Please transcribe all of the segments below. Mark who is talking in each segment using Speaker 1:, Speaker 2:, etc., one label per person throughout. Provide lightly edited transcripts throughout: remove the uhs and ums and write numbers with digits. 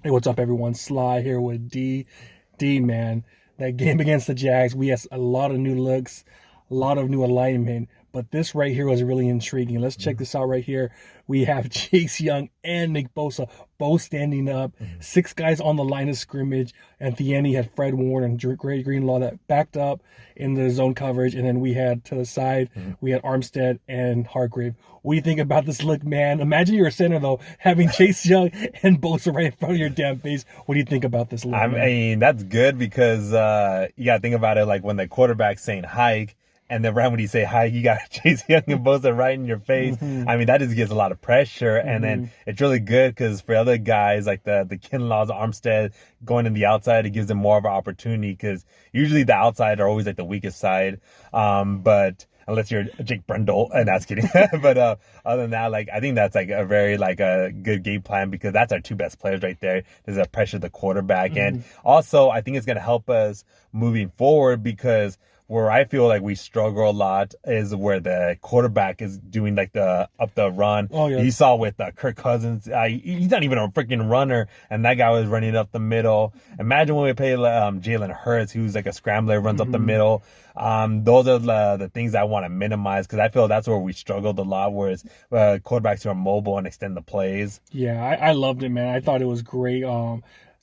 Speaker 1: Hey, what's up, everyone? Sly here with D. D, man, that game against the Jags, we had a lot of new looks, a lot of new alignment, but this right here was really intriguing. Let's check this out right here. We have Chase Young and Nick Bosa both standing up, six guys on the line of scrimmage, and at the end he had Fred Warner and Dre Greenlaw that backed up in the zone coverage, and then we had to the side, we had Armstead and Hargrave. What do you think about this look, man? Imagine you're a center, though, having Chase Young and Bosa right in front of your damn face. What do you think about this look,
Speaker 2: I
Speaker 1: man?
Speaker 2: mean, that's good because you got to think about it like when the quarterback's saying hike, and then right when you say hike, you got Chase Young and Bosa right in your face. I mean, that just gives a lot of pressure. And then it's really good because for other guys like the Kinlaws, Armstead, going in the outside, it gives them more of an opportunity because usually the outside are always like the weakest side. But unless you're Jake Brendel, and that's kidding. But other than that, like I think that's like a very like a good game plan because that's our two best players right there. There's a pressure the quarterback, and also I think it's gonna help us moving forward because where I feel like we struggle a lot is where the quarterback is doing like the up the run.
Speaker 1: Oh, yeah.
Speaker 2: You saw with Kirk Cousins, he's not even a freaking runner, and that guy was running up the middle. Imagine when we play Jalen Hurts, who's like a scrambler, runs up the middle. Those are the things I want to minimize because I feel that's where we struggled a lot, whereas quarterbacks are mobile and extend the plays.
Speaker 1: Yeah, I loved it, man. I thought it was great.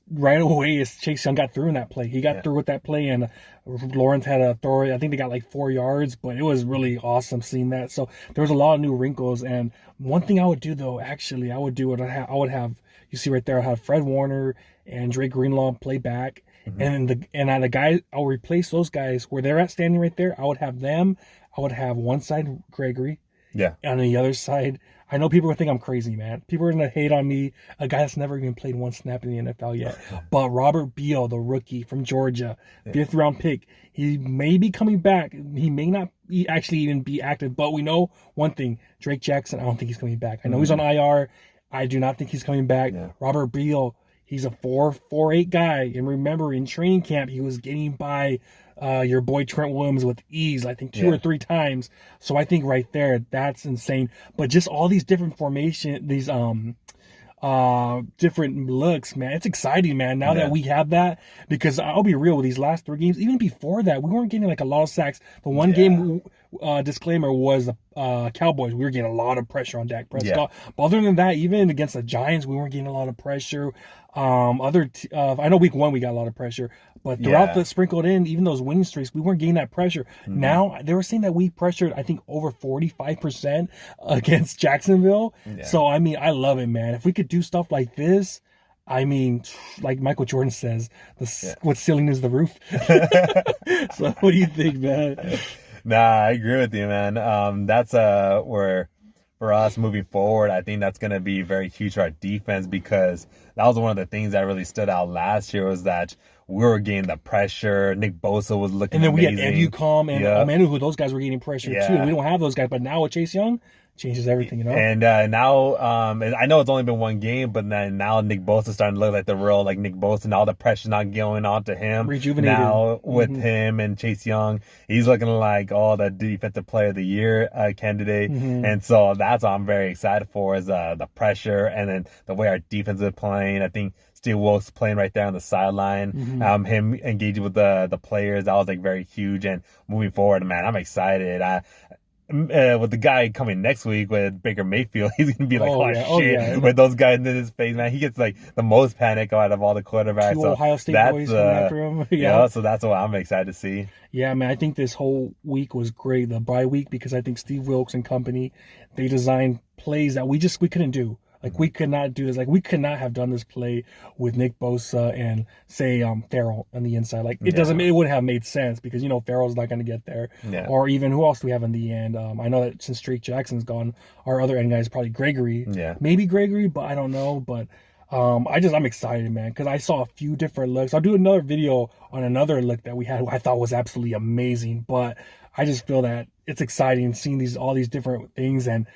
Speaker 1: Right away, as Chase Young got through in that play. He got through with that play, and Lawrence had a throw. I think they got like 4 yards, but it was really awesome seeing that. So there was a lot of new wrinkles. And one thing I would do, though, actually, I would do it. I would have, you see right there, I have Fred Warner and Dre Greenlaw play back. And the guys, I'll replace those guys where they're at standing right there. I would have them. I would have one side Gregory.
Speaker 2: Yeah.
Speaker 1: On the other side, I know people are think I'm crazy, man. People are gonna hate on me, a guy that's never even played one snap in the NFL yet. But Robert Beal, the rookie from Georgia, 5th-round pick, he may be coming back. He may not actually even be active. But we know one thing: Drake Jackson. I don't think he's coming back. I know he's on IR. I do not think he's coming back. Robert Beal, he's a 4.48 guy, and remember in training camp he was getting by your boy Trent Williams with ease, I think 2 or 3 times. So I think right there, that's insane. But just all these different formation, these different looks, man, it's exciting, man, now that we have that, because I'll be real, with these last 3 games, even before that, we weren't getting like a lot of sacks. The one game disclaimer was the Cowboys. We were getting a lot of pressure on Dak Prescott. But other than that, even against the Giants, we weren't getting a lot of pressure. I know week 1 we got a lot of pressure, but throughout the sprinkled in, even those winning streaks, we weren't getting that pressure. Now they were saying that we pressured, I think, over 45% against Jacksonville. So I mean, I love it, man. If we could do stuff like this, I mean, like Michael Jordan says, what ceiling is the roof. So what do you think, man?
Speaker 2: Nah, I agree with you, man. That's where for us moving forward, I think that's going to be very huge for our defense because that was one of the things that really stood out last year was that we were getting the pressure. Nick Bosa was looking amazing.
Speaker 1: And then we had Evucom and Omenu, those guys were getting pressure too. We don't have those guys, but now with Chase Young, changes everything, you know.
Speaker 2: And now, and I know it's only been 1 game, but then now Nick Bosa starting to look like the real like Nick Bosa, and all the pressure not going on to him.
Speaker 1: Rejuvenated.
Speaker 2: Now with him and Chase Young, he's looking like the defensive player of the year candidate, and so that's what I'm very excited for is the pressure and then the way our defense is playing. I think Steve Wilkes playing right there on the sideline, him engaging with the players, that was like very huge. And moving forward, man, I'm excited. With the guy coming next week with Baker Mayfield, he's gonna be like, shit, with those guys in his face, man. He gets like the most panic out of all the quarterbacks.
Speaker 1: 2 Ohio State boys coming after him.
Speaker 2: So that's what I'm excited to see.
Speaker 1: Yeah, man, I think this whole week was great, the bye week, because I think Steve Wilkes and company, they designed plays that we couldn't do. Like, we could not do this. Like, we could not have done this play with Nick Bosa and, say, Farrell on the inside. Like, it wouldn't have made sense because, you know, Farrell's not going to get there. Or even, who else do we have in the end? I know that since Drake Jackson's gone, our other end guy is probably Gregory. Maybe Gregory, but I don't know. But I'm excited, man, because I saw a few different looks. I'll do another video on another look that we had who I thought was absolutely amazing. But I just feel that it's exciting seeing all these different things. And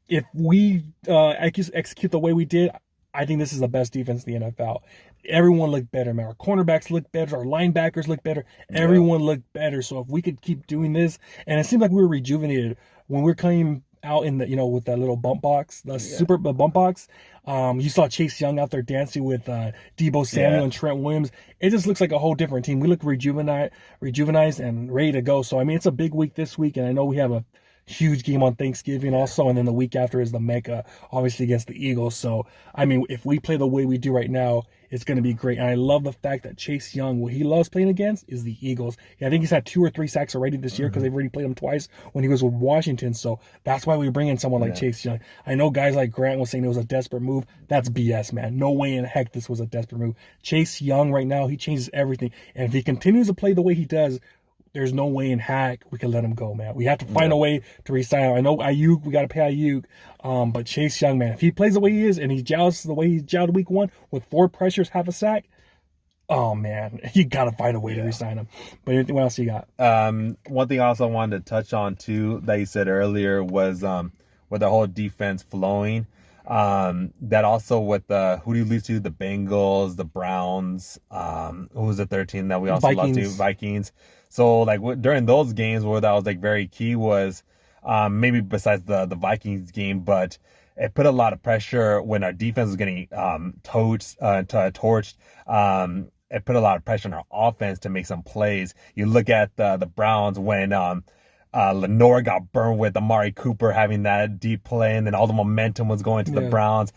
Speaker 1: if we execute the way we did, I think this is the best defense in the NFL. Everyone looked better, man. Our cornerbacks looked better. Our linebackers looked better. Everyone looked better. So if we could keep doing this, and it seemed like we were rejuvenated when we were coming out in the, with that little bump box, the bump box. You saw Chase Young out there dancing with Deebo Samuel and Trent Williams. It just looks like a whole different team. We look rejuvenized and ready to go. So I mean, it's a big week this week, and I know we have a huge game on Thanksgiving also, and then the week after is the Mecca, obviously against the Eagles. So I mean, if we play the way we do right now, it's going to be great. And I love the fact that Chase Young, what he loves playing against is the Eagles. I think he's had 2 or 3 sacks already this year because they've already played him twice when he was with Washington. So that's why we bring in someone like Chase Young. I know guys like Grant was saying it was a desperate move. That's BS, man. No way in heck this was a desperate move. Chase Young right now, he changes everything. And if he continues to play the way he does, there's no way in heck we can let him go, man. We have to find a way to resign him. I know Ayuk, we got to pay Ayuk. But Chase Young, man, if he plays the way he is and he jousts the way he jousted week 1 with 4 pressures, half a sack, oh, man, you got to find a way to resign him. But anything else you got?
Speaker 2: One thing I also wanted to touch on, too, that you said earlier was with the whole defense flowing. That also with who do you lose to? The Bengals, the Browns, who was the third team that we also lost to? Vikings. So like during those games where that was like very key was maybe besides the Vikings game, but it put a lot of pressure when our defense was getting torched. It put a lot of pressure on our offense to make some plays. You look at the Browns when Lenore got burned with Amari Cooper having that deep play, and then all the momentum was going to the Browns.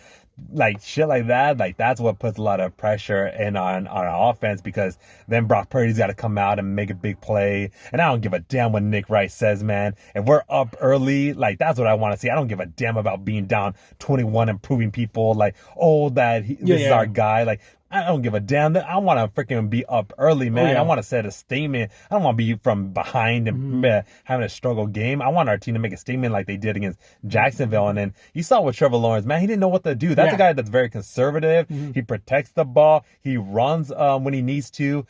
Speaker 2: Like shit like that, like that's what puts a lot of pressure in on our offense, because then Brock Purdy's got to come out and make a big play. And I don't give a damn what Nick Wright says, man. If we're up early, like that's what I want to see. I don't give a damn about being down 21 and proving people like, oh, this is our guy. Like I don't give a damn. I want to freaking be up early, man. I want to set a statement. I don't want to be from behind and having a struggle game. I want our team to make a statement like they did against Jacksonville. And then you saw with Trevor Lawrence, man, he didn't know what to do. That's a guy that's very conservative. He protects the ball. He runs when he needs to.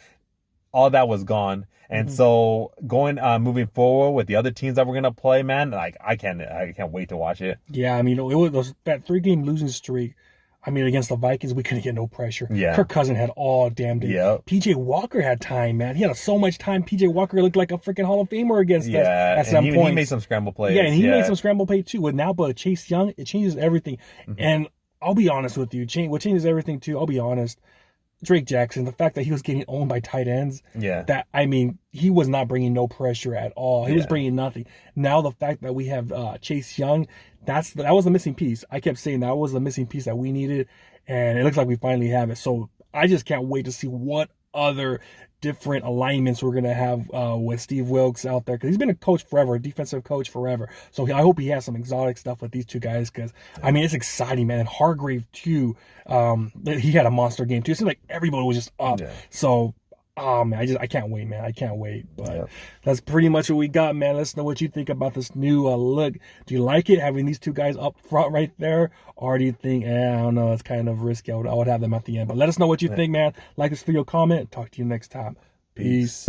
Speaker 2: All that was gone. And so moving forward with the other teams that we're going to play, man, like I can't wait to watch it.
Speaker 1: Yeah, I mean, it was that 3-game losing streak. I mean, against the Vikings, we couldn't get no pressure.
Speaker 2: Yeah.
Speaker 1: Kirk Cousins had all damn day.
Speaker 2: Yep.
Speaker 1: PJ Walker had time, man. He had so much time. PJ Walker looked like a freaking Hall of Famer against us at some point.
Speaker 2: He made some scramble plays.
Speaker 1: Yeah, and he made some scramble plays too. But Chase Young, it changes everything. And I'll be honest with you. What changes everything too, I'll be honest, Drake Jackson, the fact that he was getting owned by tight ends, he was not bringing no pressure at all. He was bringing nothing. Now the fact that we have Chase Young, that was the missing piece. I kept saying that was the missing piece that we needed, and it looks like we finally have it. So I just can't wait to see what other different alignments we're going to have with Steve Wilks out there, because he's been a coach forever, a defensive coach forever. So I hope he has some exotic stuff with these two guys, because I mean, it's exciting, man. And Hargrave too, he had a monster game too. It seemed like everybody was just up. So oh man, I can't wait, man. I can't wait. But that's pretty much what we got, man. Let us know what you think about this new look. Do you like it, having these two guys up front right there? Or do you think, I don't know, it's kind of risky. I would have them at the end. But let us know what you think, man. Like this video, comment. Talk to you next time. Peace.